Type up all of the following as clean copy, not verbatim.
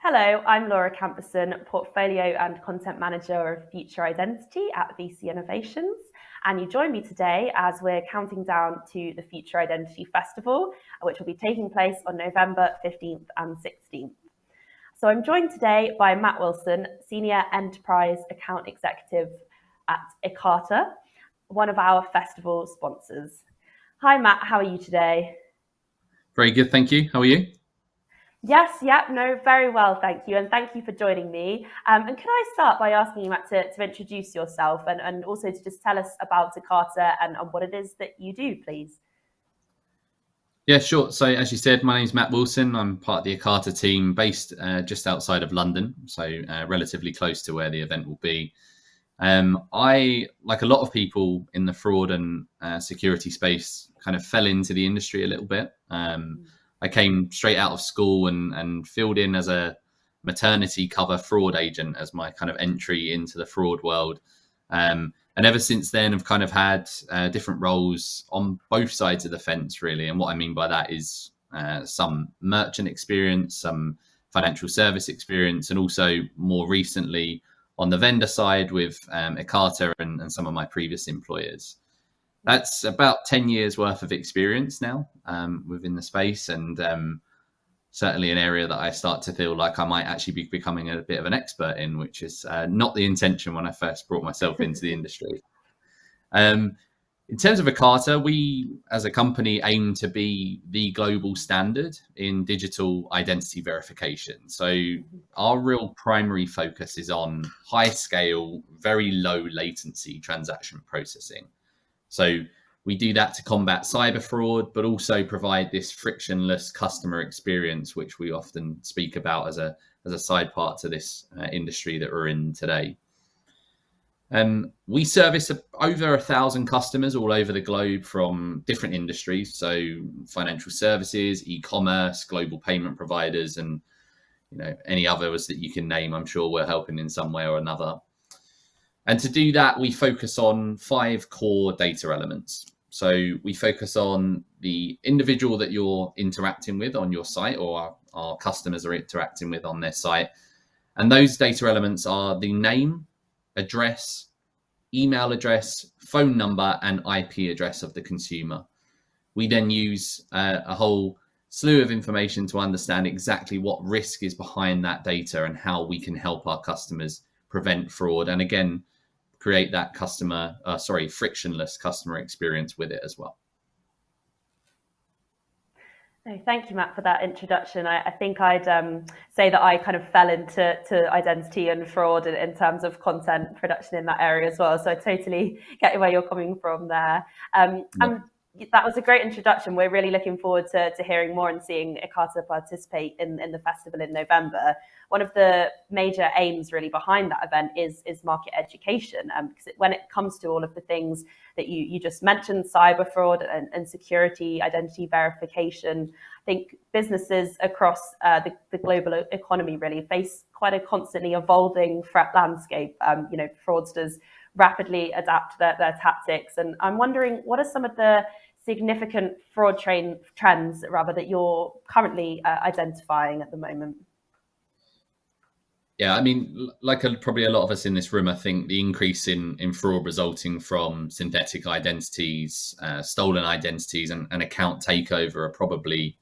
Hello, I'm Laura Camperson, Portfolio and Content Manager of Future Identity at VC Innovations. And you join me today as we're counting down to the Future Identity Festival, which will be taking place on November 15th and 16th. So I'm joined today by Matt Wilson, Senior Enterprise Account Executive at Ekata, one of our festival sponsors. Hi, Matt, how are you today? Very good, thank you. How are you? Yes, very well, thank you. And thank you for joining me. And can I start by asking you, Matt, to introduce yourself and also to just tell us about Ekata and what it is that you do, please? Yeah, sure. So as you said, my name's Matt Wilson. I'm part of the Ekata team based just outside of London, so relatively close to where the event will be. I, like a lot of people in the fraud and security space, kind of fell into the industry a little bit. I came straight out of school and filled in as a maternity cover fraud agent as my kind of entry into the fraud world. And ever since then, I've kind of had different roles on both sides of the fence, really. And what I mean by that is some merchant experience, some financial service experience, and also more recently on the vendor side with Ekata and some of my previous employers. That's about 10 years worth of experience now within the space, and certainly an area that I start to feel like I might actually be becoming a bit of an expert in, which is not the intention when I first brought myself into the industry. In terms of Ekata, we as a company aim to be the global standard in digital identity verification. So our real primary focus is on high scale, very low latency transaction processing. So we do that to combat cyber fraud, but also provide this frictionless customer experience, which we often speak about as a side part to this industry that we're in today. We service over 1,000 customers all over the globe from different industries, so financial services, e-commerce, global payment providers, and any others that you can name. I'm sure we're helping in some way or another. And to do that, we focus on 5 core data elements. So we focus on the individual that you're interacting with on your site, or our customers are interacting with on their site. And those data elements are the name, address, email address, phone number, and IP address of the consumer. We then use a whole slew of information to understand exactly what risk is behind that data and how we can help our customers prevent fraud, and again, create that frictionless customer experience with it as well. No, thank you, Matt, for that introduction. I think I'd say that I kind of fell into identity and fraud in terms of content production in that area as well. So I totally get where you're coming from there. And that was a great introduction. We're really looking forward to hearing more and seeing Ekata participate in the festival in November. One of the major aims really behind that event is market education. Because when it comes to all of the things that you just mentioned, cyber fraud and security, identity verification, I think businesses across the global economy really face quite a constantly evolving threat landscape. Fraudsters rapidly adapt their tactics. And I'm wondering, what are some of the significant fraud trends that you're currently identifying at the moment? Yeah, I mean, like probably a lot of us in this room, I think the increase in fraud resulting from synthetic identities, stolen identities, and account takeover are probably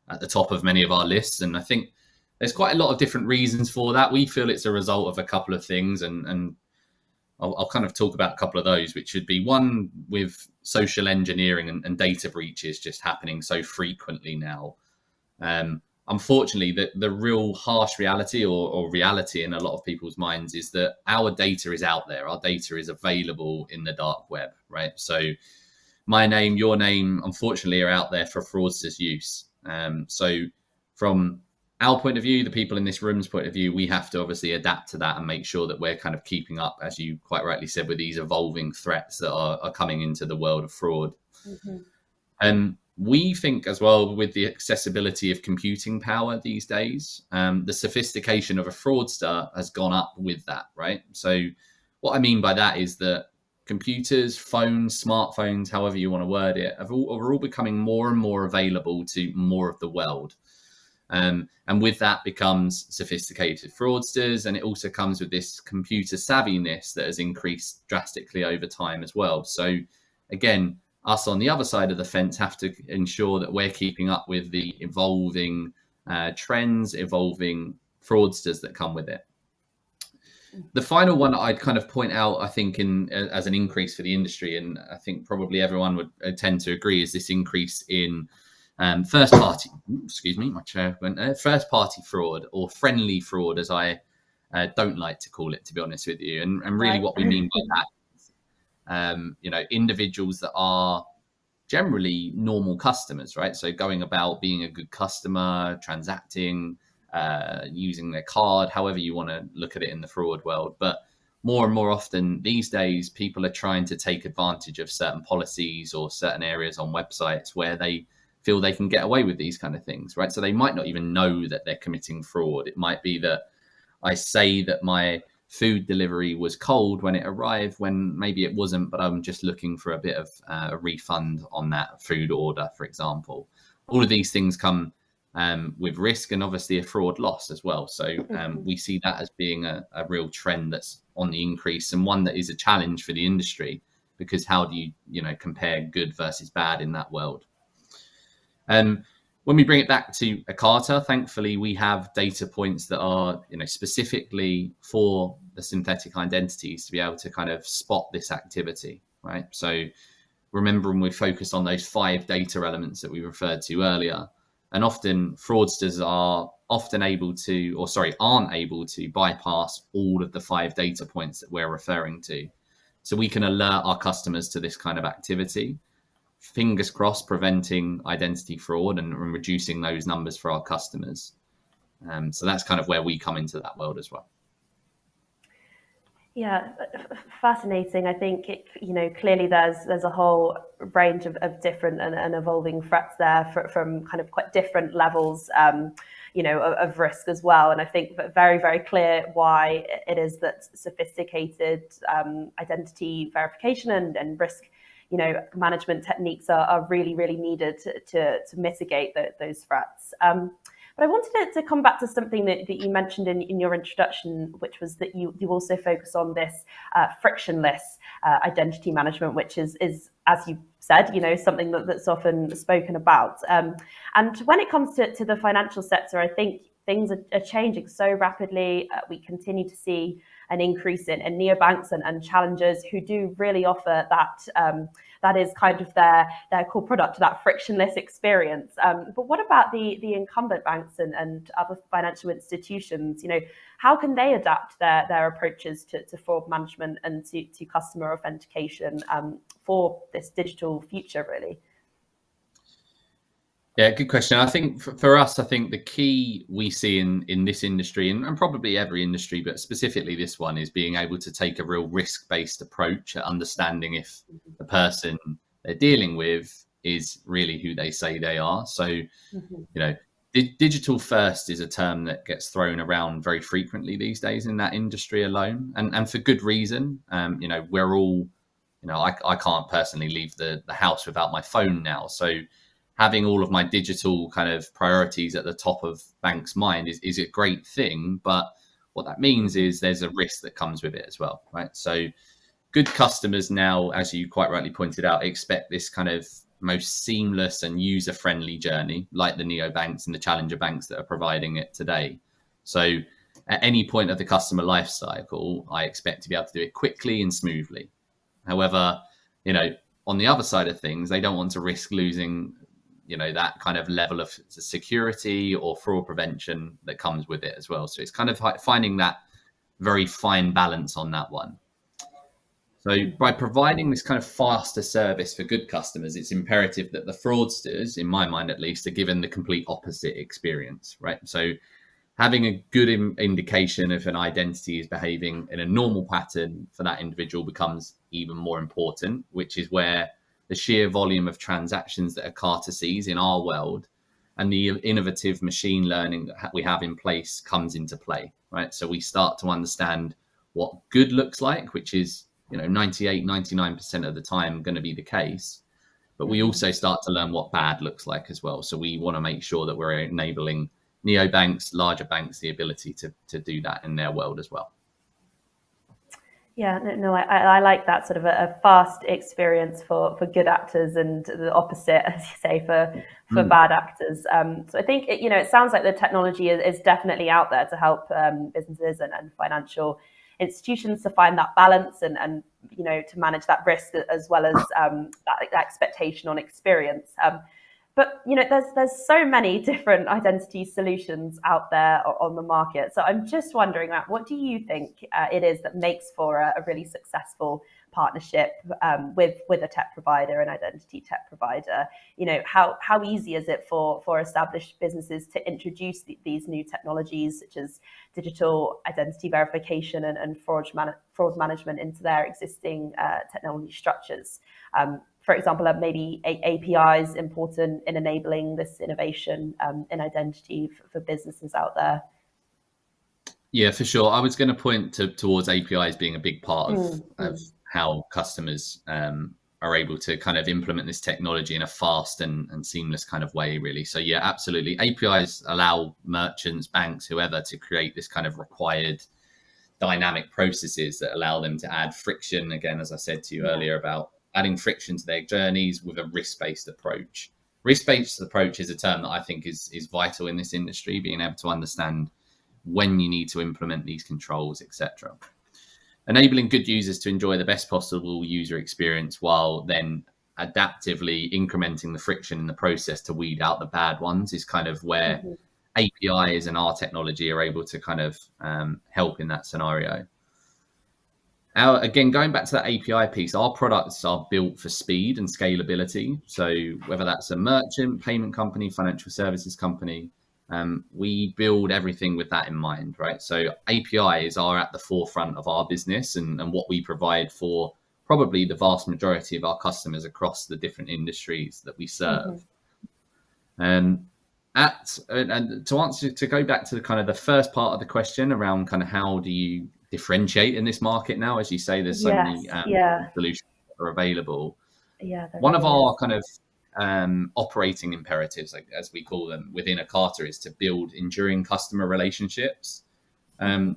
at the top of many of our lists. And I think there's quite a lot of different reasons for that. We feel it's a result of a couple of things, and I'll kind of talk about a couple of those, which should be one with social engineering and data breaches just happening so frequently now. Unfortunately, the real harsh reality or reality in a lot of people's minds is that our data is out there. Our data is available in the dark web, right? So my name, your name, unfortunately, are out there for fraudsters' use. So from our point of view, the people in this room's point of view, we have to obviously adapt to that and make sure that we're kind of keeping up, as you quite rightly said, with these evolving threats that are coming into the world of fraud. Mm-hmm. And we think as well, with the accessibility of computing power these days, the sophistication of a fraudster has gone up with that, right? So what I mean by that is that computers, phones, smartphones, however you want to word it, are all becoming more and more available to more of the world. And with that becomes sophisticated fraudsters, and it also comes with this computer savviness that has increased drastically over time as well. So again, us on the other side of the fence have to ensure that we're keeping up with the evolving trends, evolving fraudsters that come with it. The final one I'd kind of point out, I think, as an increase for the industry, and I think probably everyone would tend to agree, is this increase in first party fraud, or friendly fraud, as I don't like to call it, to be honest with you. And really Right. what we mean by that is, individuals that are generally normal customers, right? So going about being a good customer, transacting, using their card, however you want to look at it in the fraud world. But more and more often these days, people are trying to take advantage of certain policies or certain areas on websites where they feel they can get away with these kind of things, right? So they might not even know that they're committing fraud. It might be that I say that my food delivery was cold when it arrived, when maybe it wasn't, but I'm just looking for a bit of a refund on that food order, for example. All of these things come with risk, and obviously a fraud loss as well. So we see that as being a real trend that's on the increase, and one that is a challenge for the industry, because how do you compare good versus bad in that world? When we bring it back to Ekata, thankfully we have data points that are specifically for the synthetic identities to be able to kind of spot this activity, right? So remembering we focused on those 5 data elements that we referred to earlier, and often fraudsters aren't able to bypass all of the 5 data points that we're referring to. So we can alert our customers to this kind of activity, fingers crossed, preventing identity fraud and reducing those numbers for our customers. So that's kind of where we come into that world as well. Yeah, fascinating. I think clearly there's a whole range of different and evolving threats there from kind of quite different levels, of risk as well. And I think very, very clear why it is that sophisticated identity verification and risk management techniques are really, really needed to mitigate those threats. But I wanted to come back to something that you mentioned in your introduction, which was that you also focus on this frictionless identity management, which is, as you said, something that's often spoken about. And when it comes to the financial sector, I think things are changing so rapidly. We continue to see an increase in neobanks and challengers who do really offer that is kind of their core product, that frictionless experience. But what about the incumbent banks and other financial institutions? How can they adapt their approaches to fraud management and to customer authentication for this digital future, really? Yeah, good question. I think for us, I think the key we see in this industry, and probably every industry, but specifically this one, is being able to take a real risk-based approach at understanding if the person they're dealing with is really who they say they are. So, digital first is a term that gets thrown around very frequently these days in that industry alone, and for good reason. We're all, I can't personally leave the house without my phone now. So having all of my digital kind of priorities at the top of banks' mind is a great thing. But what that means is there's a risk that comes with it as well, right? So good customers now, as you quite rightly pointed out, expect this kind of most seamless and user-friendly journey, like the neobanks and the challenger banks that are providing it today. So at any point of the customer life cycle, I expect to be able to do it quickly and smoothly. However, on the other side of things, they don't want to risk losing that kind of level of security or fraud prevention that comes with it as well. So it's kind of finding that very fine balance on that one. So by providing this kind of faster service for good customers, it's imperative that the fraudsters, in my mind at least, are given the complete opposite experience, right? So having a good indication if an identity is behaving in a normal pattern for that individual becomes even more important, which is where the sheer volume of transactions that Ekata sees in our world and the innovative machine learning that we have in place comes into play, right? So we start to understand what good looks like, which is 98, 99% of the time going to be the case. But we also start to learn what bad looks like as well. So we want to make sure that we're enabling neobanks, larger banks, the ability to do that in their world as well. Yeah, no, I like that sort of a fast experience for good actors and the opposite, as you say, for bad actors. So I think it sounds like the technology is definitely out there to help businesses and financial institutions to find that balance and to manage that risk as well as that expectation on experience. But there's so many different identity solutions out there on the market. So I'm just wondering, Matt, what do you think it is that makes for a really successful partnership with a tech provider, an identity tech provider? How easy is it for established businesses to introduce these new technologies such as digital identity verification and fraud management into their existing technology structures? For example, are maybe APIs important in enabling this innovation in identity for businesses out there? Yeah, for sure. I was going to point towards APIs being a big part of how customers are able to kind of implement this technology in a fast and seamless kind of way, really. So yeah, absolutely. APIs allow merchants, banks, whoever to create this kind of required dynamic processes that allow them to add friction. Again, as I said to you earlier about adding friction to their journeys with a risk-based approach. Risk-based approach is a term that I think is vital in this industry, being able to understand when you need to implement these controls, etc. Enabling good users to enjoy the best possible user experience while then adaptively incrementing the friction in the process to weed out the bad ones is kind of where APIs and our technology are able to kind of help in that scenario. Again, going back to that API piece, our products are built for speed and scalability. So whether that's a merchant, payment company, financial services company, we build everything with that in mind, right? So APIs are at the forefront of our business and what we provide for probably the vast majority of our customers across the different industries that we serve. And to go back to the kind of the first part of the question around kind of how do you differentiate in this market now, as you say, there's so many solutions that are available. One of our kind of operating imperatives, as we call them within Ekata, is to build enduring customer relationships.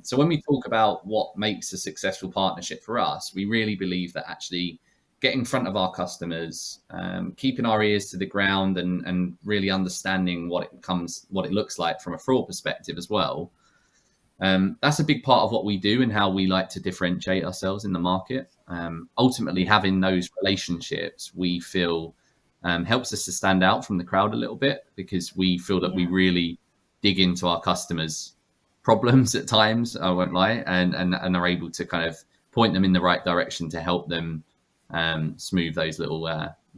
So when we talk about what makes a successful partnership for us, we really believe that actually getting in front of our customers, keeping our ears to the ground and really understanding what it looks like from a fraud perspective as well. That's a big part of what we do and how we like to differentiate ourselves in the market. Ultimately, having those relationships, we feel helps us to stand out from the crowd a little bit, because we feel that we really dig into our customers' problems at times, I won't lie, and are able to kind of point them in the right direction to help them smooth those little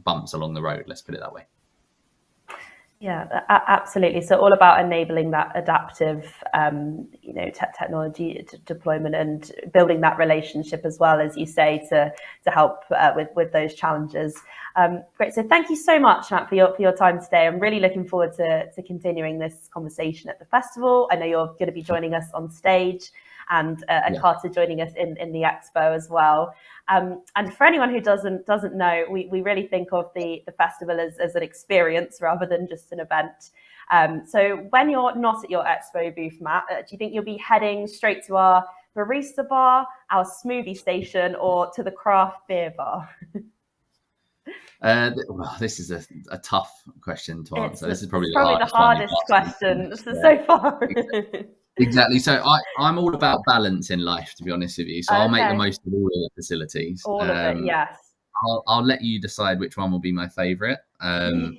bumps along the road. Let's put it that way. Yeah, absolutely. So all about enabling that adaptive, technology deployment and building that relationship as well, as you say, to help with those challenges. Great. So thank you so much, Matt, for your time today. I'm really looking forward to continuing this conversation at the festival. I know you're going to be joining us on stage, and Ekata joining us in the expo as well. And for anyone who doesn't know, we really think of the festival as an experience rather than just an event. So when you're not at your expo booth, Matt, do you think you'll be heading straight to our barista bar, our smoothie station, or to the craft beer bar? This is a tough question to answer. This is probably the hardest question so far. Exactly. So I'm all about balance in life, to be honest with you. So I'll make the most of all the facilities. All of it, yes. I'll let you decide which one will be my favourite. I'm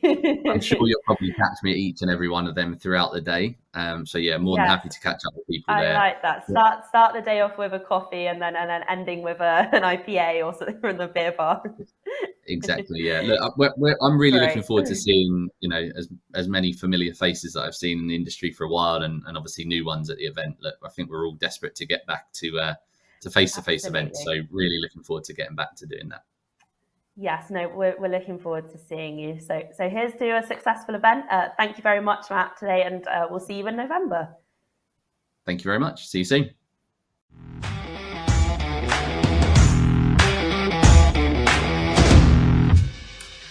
sure you'll probably catch me at each and every one of them throughout the day. So yeah, more than happy to catch up with people there. I like that. Start the day off with a coffee and then ending with an IPA or something from the beer bar. Exactly. Yeah. Look, I'm really looking forward to seeing as many familiar faces that I've seen in the industry for a while, and obviously new ones at the event. Look, I think we're all desperate to get back to face-to-face events. So really looking forward to getting back to doing that. Yes, no, we're looking forward to seeing you. So here's to a successful event. Thank you very much, Matt, today, and we'll see you in November. Thank you very much. See you soon.